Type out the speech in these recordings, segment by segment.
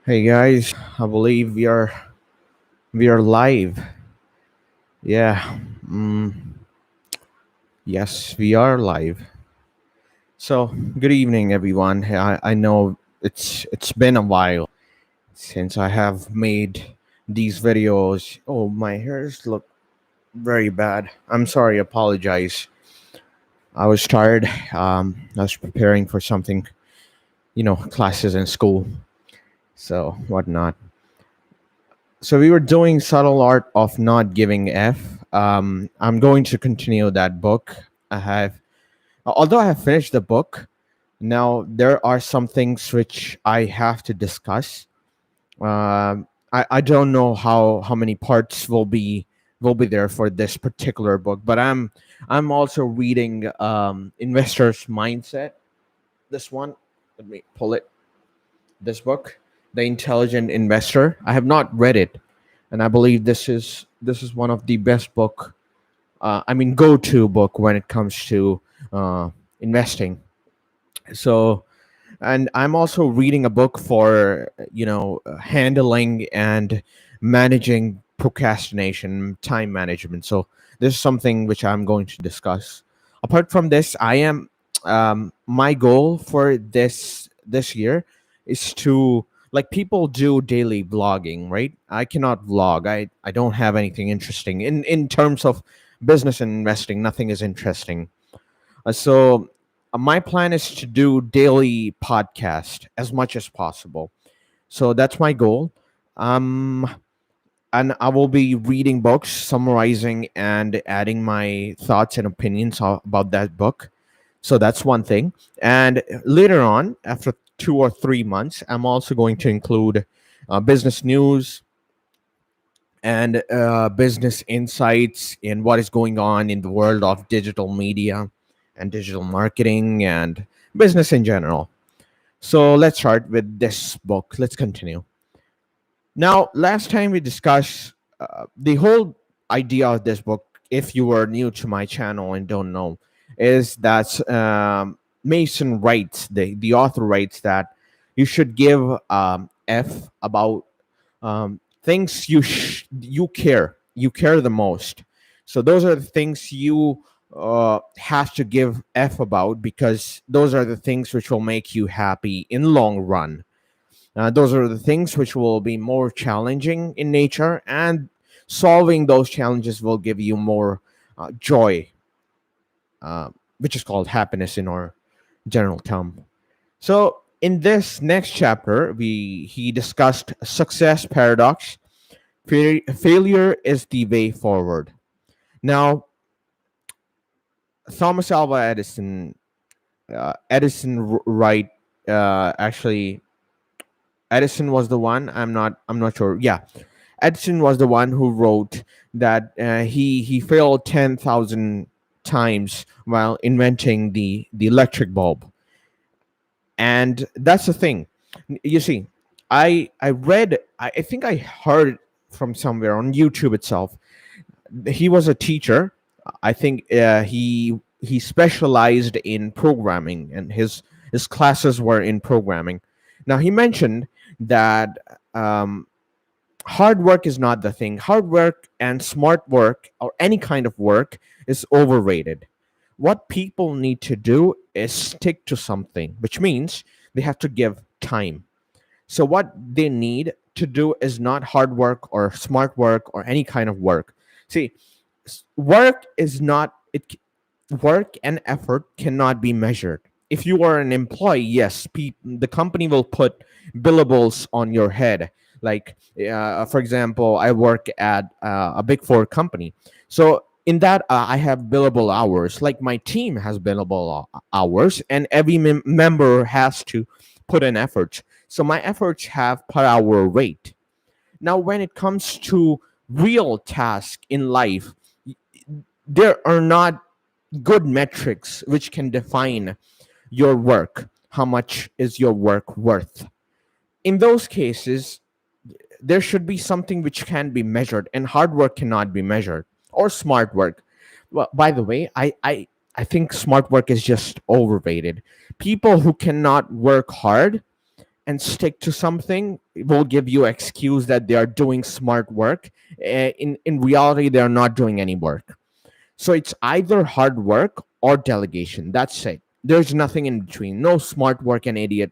Hey guys, I believe we are live. Yeah. Yes, we are live. So, good evening everyone. I know it's been a while since I have made these videos. Oh, my hairs look very bad. I'm sorry, apologize. I was tired. I was preparing for something, classes in school. So, whatnot. So we were doing subtle art of not giving f. I'm going to continue that book. Although I have finished the book, now there are some things which I have to discuss. I don't know how many parts will be there for this particular book, but I'm also reading Investor's Mindset. This one, let me pull it. This book, The Intelligent Investor. I have not read it, and I believe this is one of the best book. Go-to book when it comes to investing. So, and I'm also reading a book for handling and managing procrastination, time management. So this is something which I'm going to discuss. Apart from this, I am my goal for this year is to, like, people do daily vlogging, right? I cannot vlog. I don't have anything interesting in terms of business and investing. Nothing is interesting. So my plan is to do daily podcast as much as possible. So that's my goal. Um, and I will be reading books, summarizing and adding my thoughts and opinions about that book. So that's one thing. And later on, after 2 or 3 months, I'm also going to include business news and business insights in what is going on in the world of digital media and digital marketing and business in general. So let's start with this book. Let's continue. Now, last time we discussed the whole idea of this book. If you were new to my channel and don't know, is that Mason writes, the author writes that you should give F about things you care the most. So those are the things you have to give F about, because those are the things which will make you happy in long run. Those are the things which will be more challenging in nature, and solving those challenges will give you more joy, uh, which is called happiness in our general term. So in this next chapter, we he discussed success paradox. Failure is the way forward. Now, Thomas Alva Edison, right? Actually, Edison was the one. I'm not sure. Yeah, Edison was the one who wrote that he failed 10,000 times while inventing the electric bulb. And that's the thing. You see, I read. I think I heard from somewhere on YouTube itself. He was a teacher. I think he specialized in programming, and his classes were in programming. Now he mentioned that hard work is not the thing. Hard work and smart work, or any kind of work, is overrated. What people need to do is stick to something, which means they have to give time. So what they need to do is not hard work or smart work or any kind of work. See, work is not it. Work and effort cannot be measured. If you are an employee, yes, the company will put billables on your head. Like, for example, I work at a big four company. So in that, I have billable hours. Like, my team has billable hours, and every member has to put in effort. So my efforts have per hour rate. Now, when it comes to real task in life, there are not good metrics which can define your work. How much is your work worth? In those cases, there should be something which can be measured, and hard work cannot be measured, or smart work. Well, by the way, I think smart work is just overrated. People who cannot work hard and stick to something will give you excuse that they are doing smart work. In reality, they are not doing any work. So it's either hard work or delegation. That's it. There's nothing in between. No smart work and idiot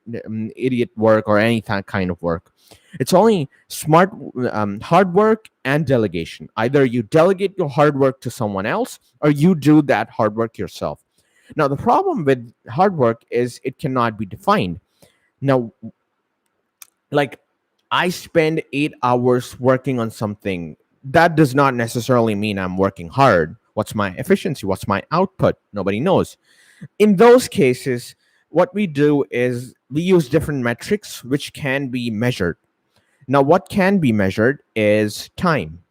work or any that kind of work. It's only hard work and delegation. Either you delegate your hard work to someone else or you do that hard work yourself. Now, the problem with hard work is it cannot be defined. Now, like, I spend 8 hours working on something. That does not necessarily mean I'm working hard. What's my efficiency? What's my output? Nobody knows. In those cases, what we do is we use different metrics which can be measured. Now, what can be measured is time.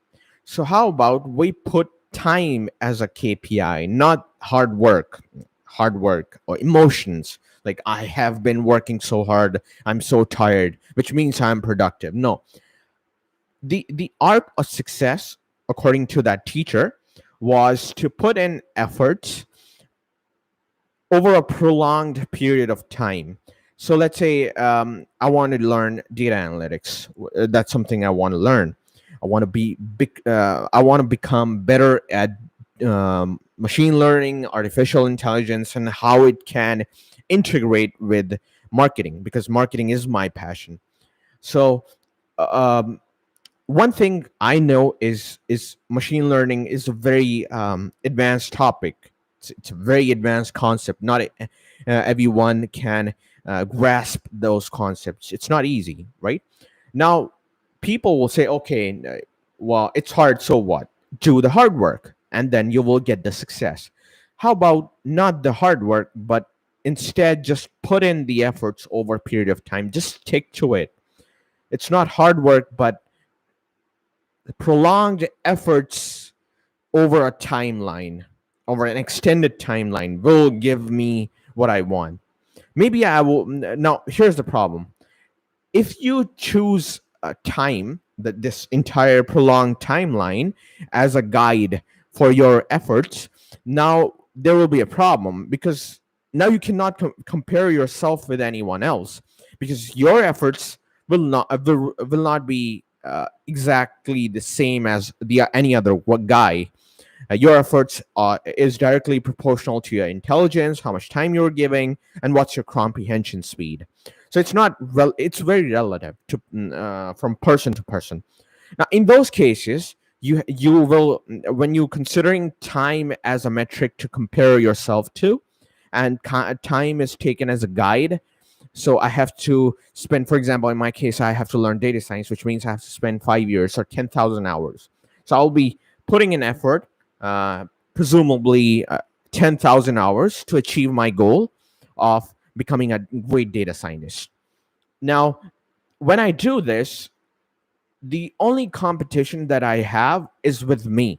So, how about we put time as a KPI, not hard work or emotions. Like, I have been working so hard, I'm so tired, which means I'm productive. No, the art of success, according to that teacher, was to put in effort over a prolonged period of time. So let's say I want to learn data analytics. That's something I want to learn. I want to I want to become better at machine learning, artificial intelligence, and how it can integrate with marketing, because marketing is my passion. So um, one thing I know is machine learning is a very advanced topic. It's a very advanced concept. Not everyone can grasp those concepts. It's not easy, right? Now, people will say, okay, well, it's hard, so what? Do the hard work, and then you will get the success. How about not the hard work, but instead just put in the efforts over a period of time? Just stick to it. It's not hard work, but prolonged efforts over a timeline, over an extended timeline, will give me what I want. Maybe I will. Now, here's the problem. If you choose a time, that this entire prolonged timeline, as a guide for your efforts, now there will be a problem, because now you cannot compare yourself with anyone else, because your efforts will not be exactly the same as the any other guy. Your efforts is directly proportional to your intelligence, how much time you're giving, and what's your comprehension speed. So it's not it's very relative to from person to person. Now, in those cases, you will, when you considering time as a metric to compare yourself to, and time is taken as a guide. So I have to spend, for example, in my case, I have to learn data science, which means I have to spend 5 years or 10,000 hours. So I'll be putting in effort, presumably 10,000 hours, to achieve my goal of becoming a great data scientist. Now, when I do this, the only competition that I have is with me.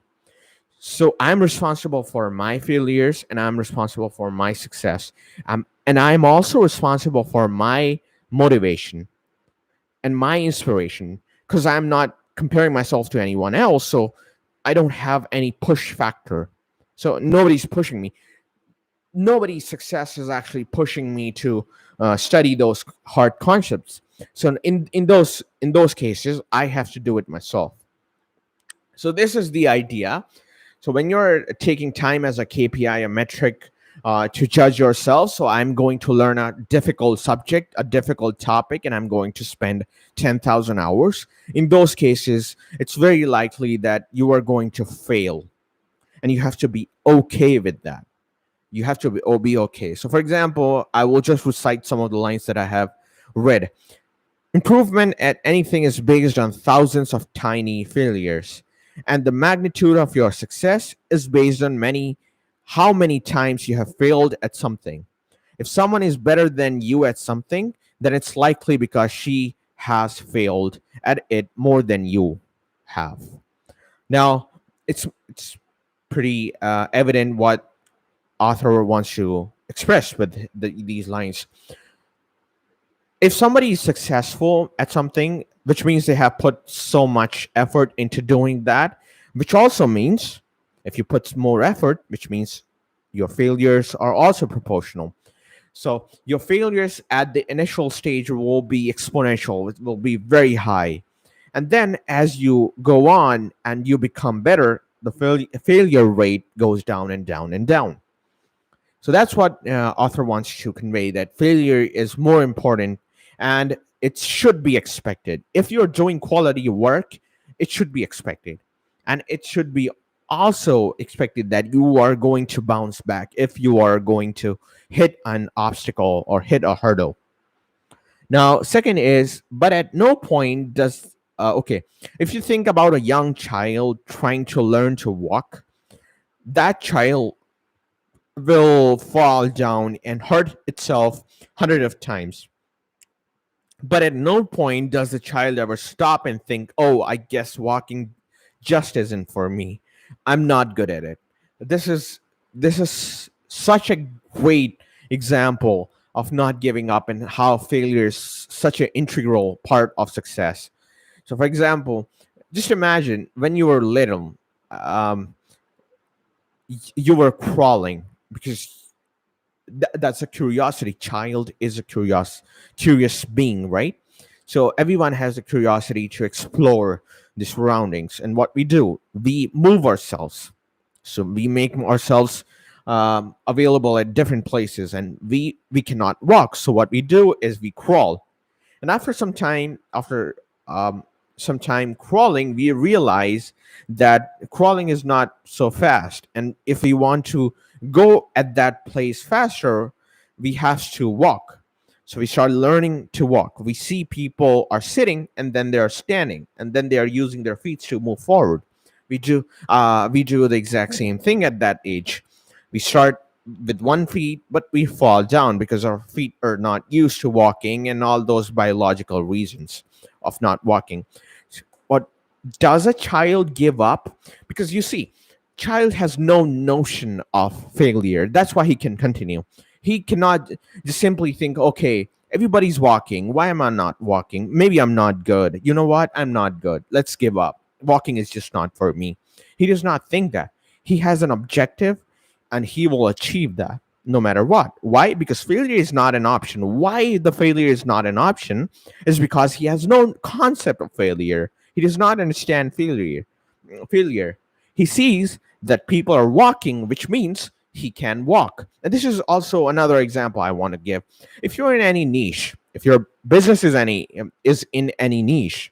So I'm responsible for my failures and I'm responsible for my success. And I'm also responsible for my motivation and my inspiration, because I'm not comparing myself to anyone else. So I don't have any push factor. So nobody's pushing me. Nobody's success is actually pushing me to study those hard concepts. So in those cases, I have to do it myself. So this is the idea. So when you're taking time as a KPI, a metric to judge yourself, so I'm going to learn a difficult subject, a difficult topic, and I'm going to spend 10,000 hours. In those cases, it's very likely that you are going to fail, and you have to be okay with that. You have to be okay. So, for example, I will just recite some of the lines that I have read. Improvement at anything is based on thousands of tiny failures, and the magnitude of your success is based on how many times you have failed at something. If someone is better than you at something, then it's likely because she has failed at it more than you have. Now, it's pretty evident what author wants to express with these lines. If somebody is successful at something, which means they have put so much effort into doing that, which also means if you put more effort, which means your failures are also proportional. So your failures at the initial stage will be exponential, it will be very high. And then as you go on and you become better, the failure rate goes down and down and down. So that's what author wants to convey, that failure is more important and it should be expected. If you're doing quality work, it should be expected. And it should be also expected that you are going to bounce back if you are going to hit an obstacle or hit a hurdle. Now, second is, but at no point does, okay, if you think about a young child trying to learn to walk, that child will fall down and hurt itself hundreds of times. But at no point does the child ever stop and think, "Oh, I guess walking just isn't for me. I'm not good at it." This is this is such a great example of not giving up and how failure is such an integral part of success. So, for example, just imagine when you were little, um, you were crawling because that's a curiosity. Child is a curious being, right? So everyone has a curiosity to explore the surroundings, and what we do, we move ourselves. So we make ourselves available at different places, and we cannot walk. So what we do is we crawl. And after some time crawling, we realize that crawling is not so fast. And if we want to go at that place faster, we have to walk. So we start learning to walk. We see people are sitting and then they are standing and then they are using their feet to move forward. We do the exact same thing at that age. We start with one feet, but we fall down because our feet are not used to walking and all those biological reasons of not walking. What does a child give up? Because you see, child has no notion of failure. That's why he can continue. He cannot just simply think, okay, everybody's walking. Why am I not walking? Maybe I'm not good. You know what? I'm not good. Let's give up. Walking is just not for me. He does not think that. He has an objective and he will achieve that no matter what. Why? Because failure is not an option. Why the failure is not an option is because he has no concept of failure. He does not understand failure. He sees that people are walking, which means he can walk. And this is also another example I want to give. If you're in any niche, if your business is in any niche,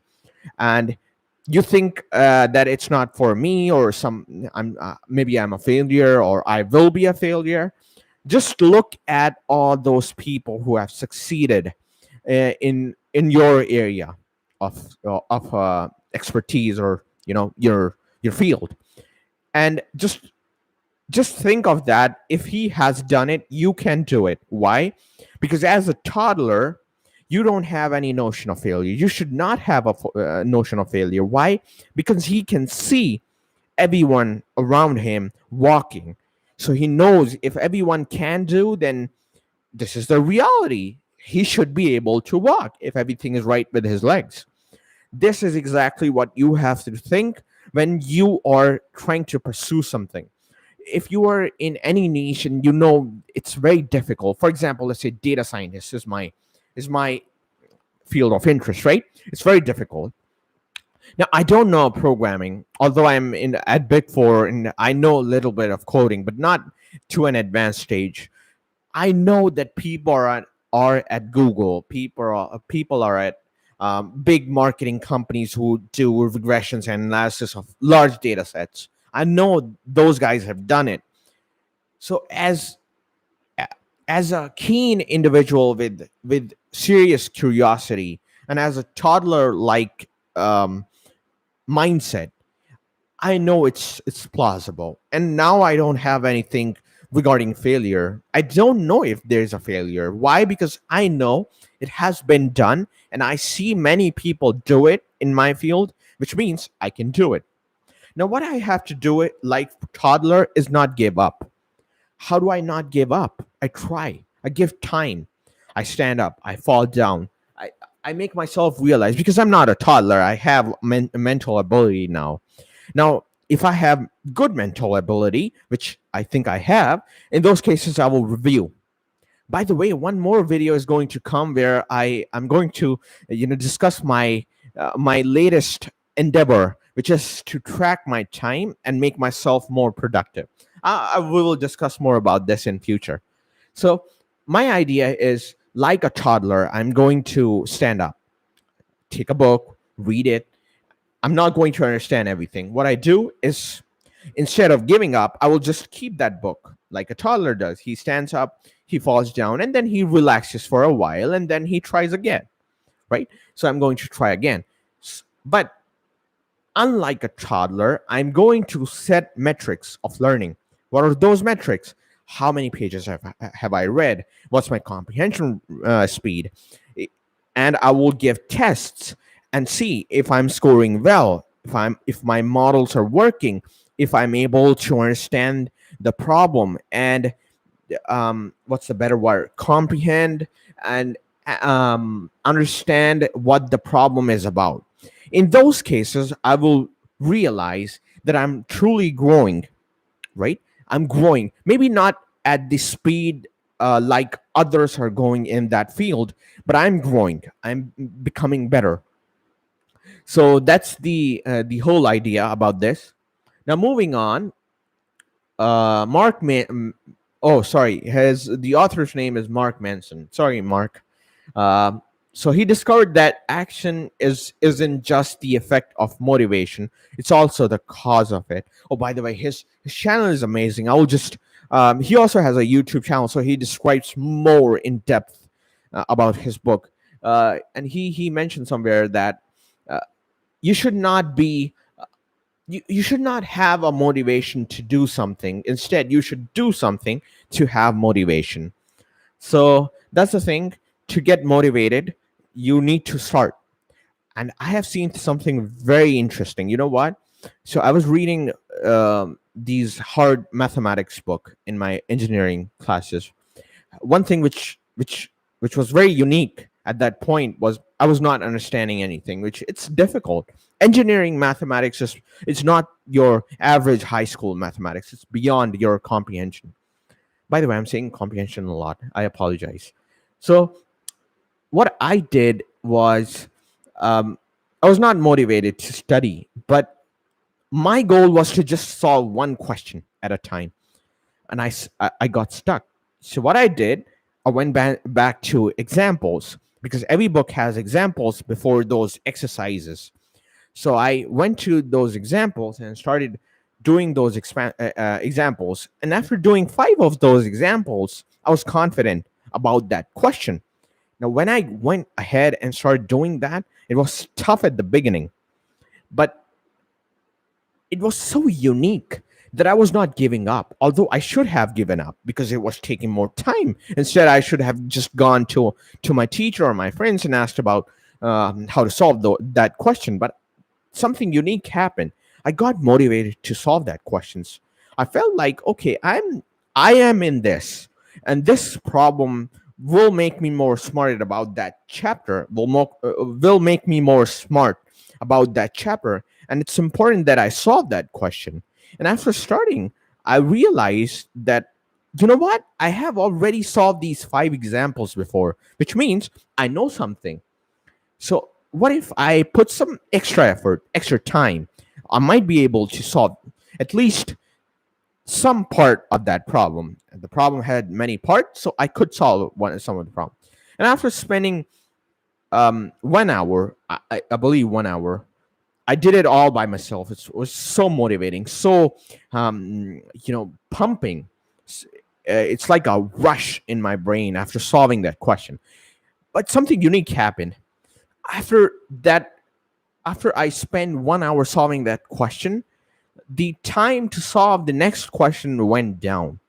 and you think that it's not for me, or maybe I'm a failure, or I will be a failure, just look at all those people who have succeeded in your area of expertise, or your field, and just think of that. If he has done it, you can do it. Why? Because as a toddler, you don't have any notion of failure. You should not have a notion of failure. Why? Because he can see everyone around him walking. So he knows if everyone can do, then this is the reality. He should be able to walk if everything is right with his legs. This is exactly what you have to think when you are trying to pursue something. If you are in any niche and you know it's very difficult, for example, let's say data scientist is my field of interest, right? It's very difficult. Now I don't know programming, although I'm in at Big Four and I know a little bit of coding, but not to an advanced stage. I know that people are at Google. People are at big marketing companies who do regressions and analysis of large data sets. I know those guys have done it. So as a keen individual with serious curiosity and as a toddler like um, mindset, I know it's plausible. And now I don't have anything regarding failure. I don't know if there's a failure. Why? Because I know it has been done and I see many people do it in my field, which means I can do it. Now what I have to do it like toddler is not give up. How do I not give up? I try. I give time. I stand up. I fall down. I make myself realize, because I'm not a toddler. I have mental ability now. Now, if I have good mental ability, which I think I have, in those cases I will review. By the way, one more video is going to come where I'm going to discuss my latest endeavor, which is to track my time and make myself more productive. We will discuss more about this in future. So my idea is, like a toddler, I'm going to stand up, take a book, read it. I'm not going to understand everything. What I do is, instead of giving up, I will just keep that book like a toddler does. He stands up, he falls down, and then he relaxes for a while, and then he tries again, right? So I'm going to try again. But unlike a toddler, I'm going to set metrics of learning. What are those metrics? How many pages have I read? What's my comprehension speed? And I will give tests and see if I'm scoring well, if my models are working, if I'm able to understand the problem and what's the better word? Comprehend and understand what the problem is about. In those cases, I will realize that I'm truly growing, right? I'm growing. Maybe not at the speed like others are going in that field, but I'm growing. I'm becoming better. So that's the whole idea about this. Now, moving on, Mark Man. Oh, sorry. His the author's name is Mark Manson. Sorry, Mark. Um, so he discovered that action isn't just the effect of motivation; it's also the cause of it. Oh, by the way, his channel is amazing. I will just. He also has a YouTube channel, so he describes more in depth about his book. And he mentioned somewhere that uh, you should not be you should not have a motivation to do something. Instead, you should do something to have motivation. So that's the thing. To get motivated, you need to start. And I have seen something very interesting. You know what? So I was reading these hard mathematics book in my engineering classes. One thing which was very unique at that point was I was not understanding anything, which it's difficult. Engineering mathematics is it's not your average high school mathematics. It's beyond your comprehension. By the way, I'm saying comprehension a lot. I apologize. So what I did was um, I was not motivated to study, but my goal was to just solve one question at a time, and I got stuck. So what I did, I went back to examples because every book has examples before those exercises. So I went to those examples and started doing those examples. And after doing five of those examples, I was confident about that question. Now, when I went ahead and started doing that, it was tough at the beginning, but it was so unique that I was not giving up, although I should have given up because it was taking more time. Instead, I should have just gone to my teacher or my friends and asked about how to solve that question. But something unique happened. I got motivated to solve that questions. I felt like, okay, I am in this, and this problem will make me more smart about that chapter. Will make me more smart about that chapter, and it's important that I solve that question. And after starting, I realized that, you know what? I have already solved these five examples before, which means I know something. So what if I put some extra effort, extra time? I might be able to solve at least some part of that problem. The problem had many parts, so I could solve some of the problem. And after spending 1 hour, I believe 1 hour, I did it all by myself. It was so motivating, so pumping. It's like a rush in my brain after solving that question. But something unique happened after that. After I spent 1 hour solving that question, the time to solve the next question went down,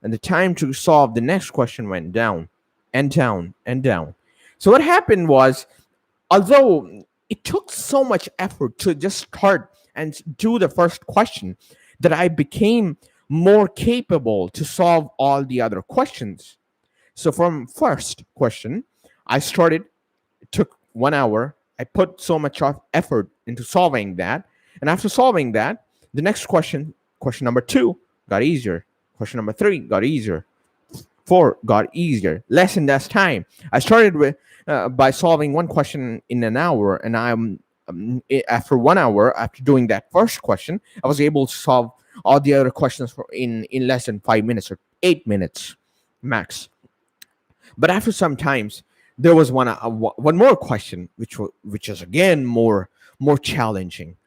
and the time to solve the next question went down and down and down. So what happened was, although it took so much effort to just start and do the first question, that I became more capable to solve all the other questions. So from first question, I started, it took 1 hour. I put so much effort into solving that. And after solving that, the next question, question number two, got easier. Question number three got easier. 4 got easier, less and less time. I started with by solving one question in an hour, and after 1 hour after doing that first question, I was able to solve all the other questions in less than 5 minutes or 8 minutes max. But after some times, there was one more question, which is again more challenging.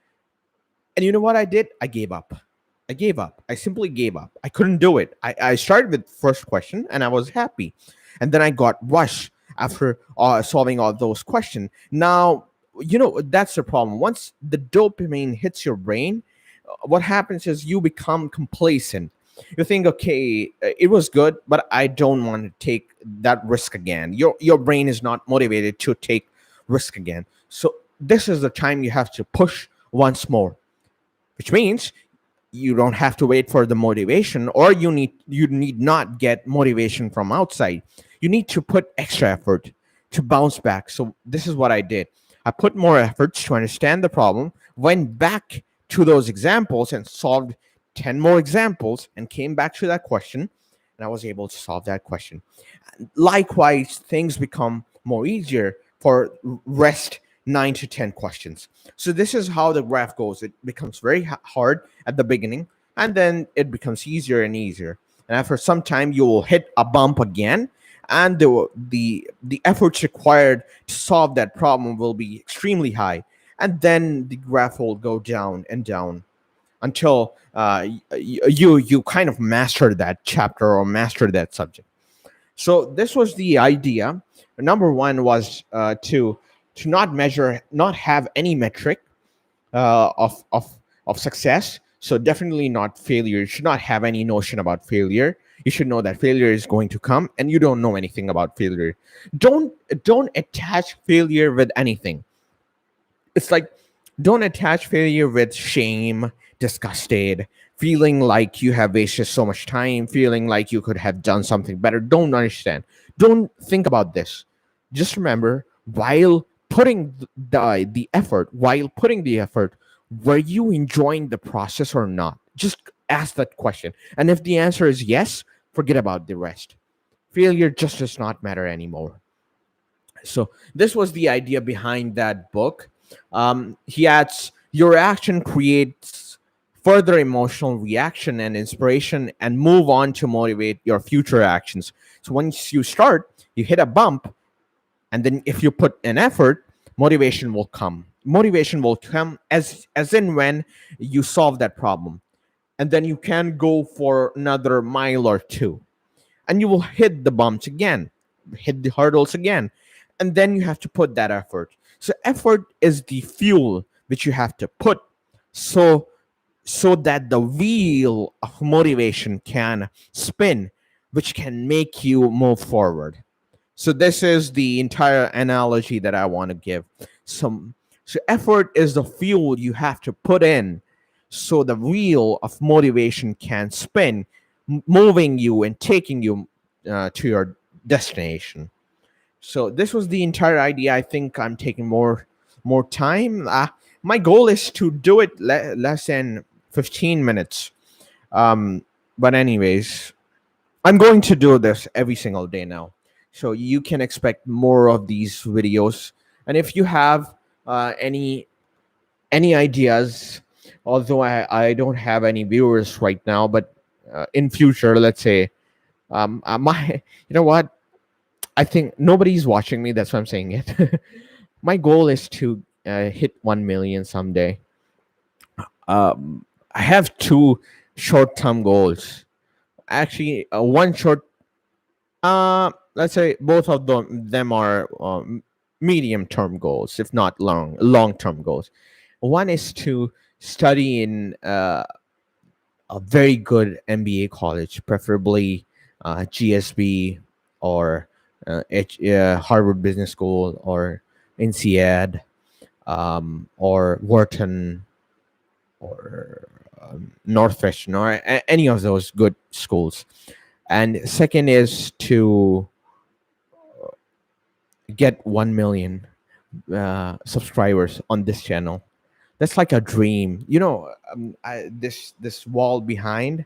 And you know what I did? I gave up. I gave up. I simply gave up. I couldn't do it. I started with first question and I was happy, and then I got rushed after solving all those questions. Now that's the problem. Once the dopamine hits your brain, what happens is you become complacent. You think, okay, it was good, but I don't want to take that risk again. Your brain is not motivated to take risk again. So this is the time you have to push once more, which means you don't have to wait for the motivation, or you need not get motivation from outside. You need to put extra effort to bounce back. So this is what I did. I put more efforts to understand the problem, went back to those examples and solved 10 more examples, and came back to that question, and I was able to solve that question. Likewise, things become more easier for rest 9 to 10 questions. So this is how the graph goes. It becomes very hard at the beginning, and then it becomes easier and easier. And after some time, you will hit a bump again, and the efforts required to solve that problem will be extremely high. And then the graph will go down and down until you kind of master that chapter or master that subject. So this was the idea. Number one was to not measure, not have any metric of success. So definitely not failure. You should not have any notion about failure. You should know that failure is going to come, and you don't know anything about failure. Don't attach failure with anything. It's like, don't attach failure with shame, disgusted, feeling like you have wasted so much time, feeling like you could have done something better. Don't understand. Don't think about this. Just remember, while putting the effort, were you enjoying the process or not? Just ask that question. And if the answer is yes, forget about the rest. Failure just does not matter anymore. So this was the idea behind that book. He adds, your action creates further emotional reaction and inspiration, and move on to motivate your future actions. So once you start, you hit a bump, and then if you put an effort, motivation will come. Motivation will come as in when you solve that problem, and then you can go for another mile or two, and you will hit the bumps again, hit the hurdles again, and then you have to put that effort. So effort is the fuel which you have to put, so that the wheel of motivation can spin, which can make you move forward. So this is the entire analogy that I want to give. So effort is the fuel you have to put in, so the wheel of motivation can spin, moving you and taking you to your destination. So this was the entire idea. I think I'm taking more time. My goal is to do it less than 15 minutes. But anyways, I'm going to do this every single day now. So you can expect more of these videos. And if you have any ideas, although I don't have any viewers right now, but in future, let's say, my you know what? I think nobody's watching me. That's why I'm saying it. My goal is to hit 1 million someday. I have two short-term goals. Actually, one short. Let's say both of them are medium-term goals, if not long-term goals. One is to study in a very good MBA college, preferably GSB or Harvard Business School or INSEAD or Wharton or Northwestern or any of those good schools. And second is to get 1 million subscribers on this channel. That's like a dream. This wall behind.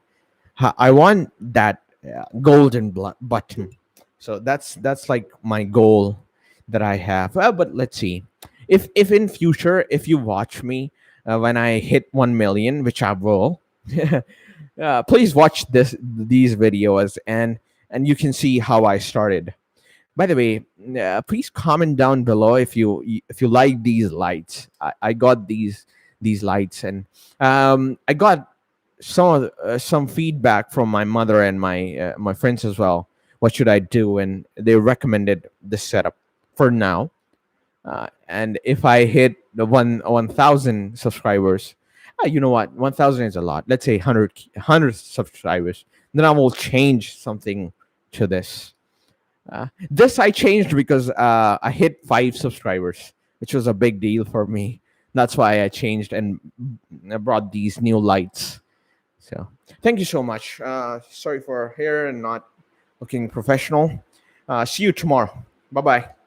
I want that yeah, golden button. So that's like my goal that I have. But let's see, if in future, if you watch me when I hit 1 million, which I will, please watch these videos, and you can see how I started. By the way, please comment down below if you like these lights. I got these lights, and I got some feedback from my mother and my friends as well. What should I do? And they recommended this setup for now. And if I hit the 1,000 subscribers, you know what? 1,000 is a lot. Let's say 100 subscribers. Then I will change something to this. This I changed because I hit 5 subscribers, which was a big deal for me. That's why I changed and I brought these new lights. So thank you so much. Sorry for here and not looking professional. See you tomorrow. Bye bye.